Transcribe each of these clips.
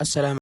السلام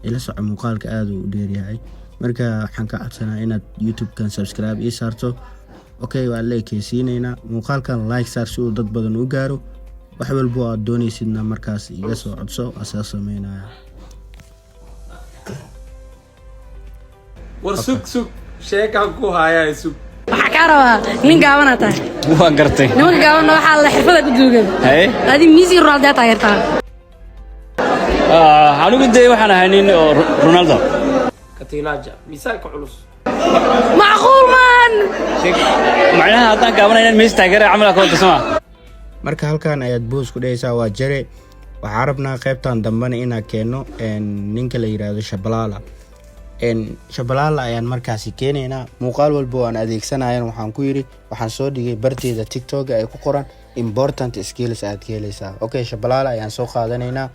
ila soco muuqaalka aad u dheeryahay marka waxaan ka codsanaa inaad YouTube kan subscribe ii saarto okay waa leekaysiinayna muuqaalkan like saar si uu dad badan u gaaro wax walba aad doonaysidna markaas iga soo codso asaas sameynaya war sug sheekan ku haya sug waxa ka rabaa nin gaaban tahay waan gartay nin gaaban waxa la xirfada ku duugan adi Messi Ronaldo taageertaa anigu day waxaan ahay nin Ronaldo katinaaja miisaanka culus macquul man macnaha hadaan gaabanayna Messi taageero camal ka wadasama marka halkan ayaad boos ku dhaysaa waa jare waxa rabnaa qaybtan dambana inaan keeno ninka la yiraahdo Shabalala ayaan markaasi keenaynaa muuqaal walba aan adeegsanayaan waxaan ku yiri waxaan soo dhigay barteeda TikTok ay ku qoran important skills aad ka helaysaa okay Shabalala ayaan soo qaadanaynaa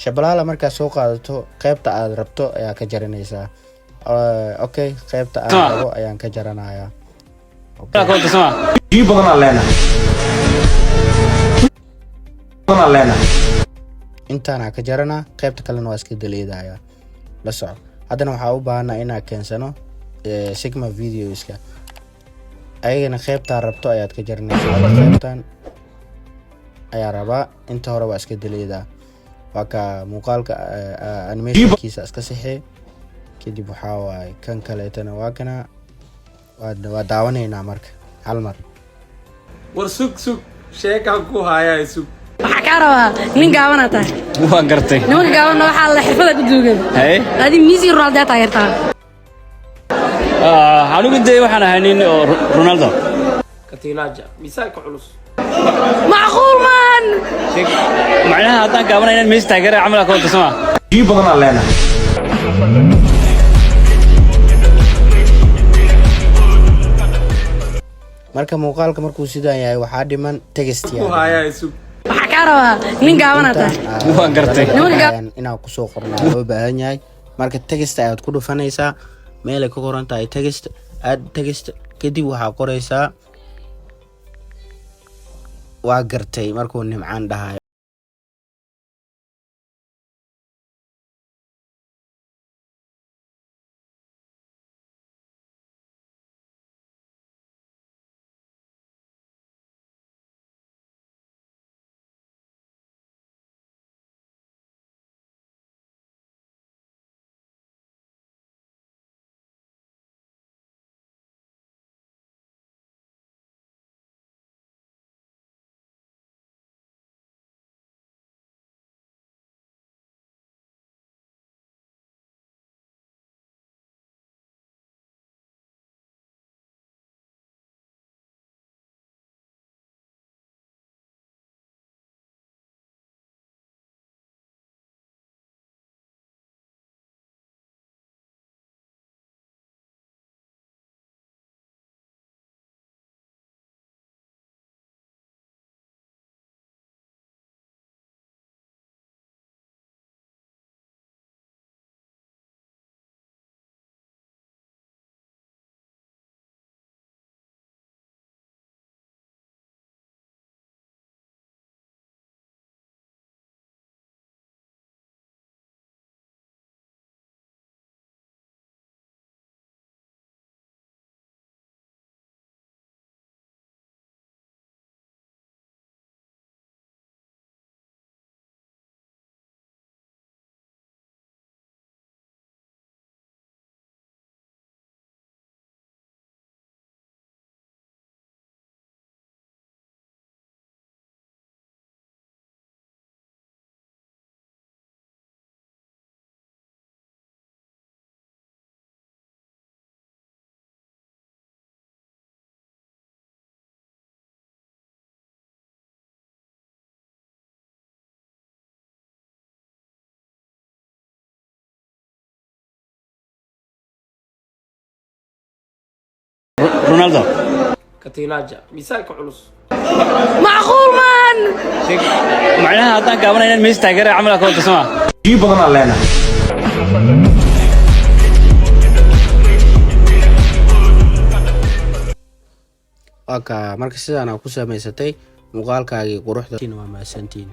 Shabalala marka soo qaadato qaybta aad rabto ayaa ka jaranaysaa okay qaybta aad rabo ayaan ka jaranayaa ka wadasama intaan ka jarana qaybta kalena waa iska daleedaya la soco haddana waxaa u baahanaa inaan keensano Sigma videoska ayagana qaybta rabto ayaad ka jaranaysaa qaybtan ayaa rabaa inta hore waa iska daleedaa waa ka muuqaalka animationkiisa iska saxee kadib waxaa waaye kan kaleetana waa kana waa daawanaynaa marka hal mar war sug sheekan ku haya sug waxa ka rabaa nin gaaban tahay waan gartay nin gaaban waxa la xirfada ku duugan adi Messi Ronaldo taageertaa anigu day waxaan ahay nin Ronaldo katinaaja miisaanka culus macquul man macnaha hadaan gaabanayna Messi taageero camal ka wadasama marka muuqaalka markuu sidaan yahay waxaa dhiman text ku haya sug waxa ka rabaa nin gaaban tahay waan gartay inaan ku soo qornaa loo baahan yahay marka text ayaad ku dhufanaysaa meel ay ku qoran tahay text kadib waxaa qoraysaa waa gartay markuu nimcaan dhahay Ronaldo katinaaja miisaanka culus macquul man macnaha hadaan gaabanayna Messi taageero camal ka wadasama marka sidaan ku samaysatay muuqaalkaagii quruxda waa maasantiin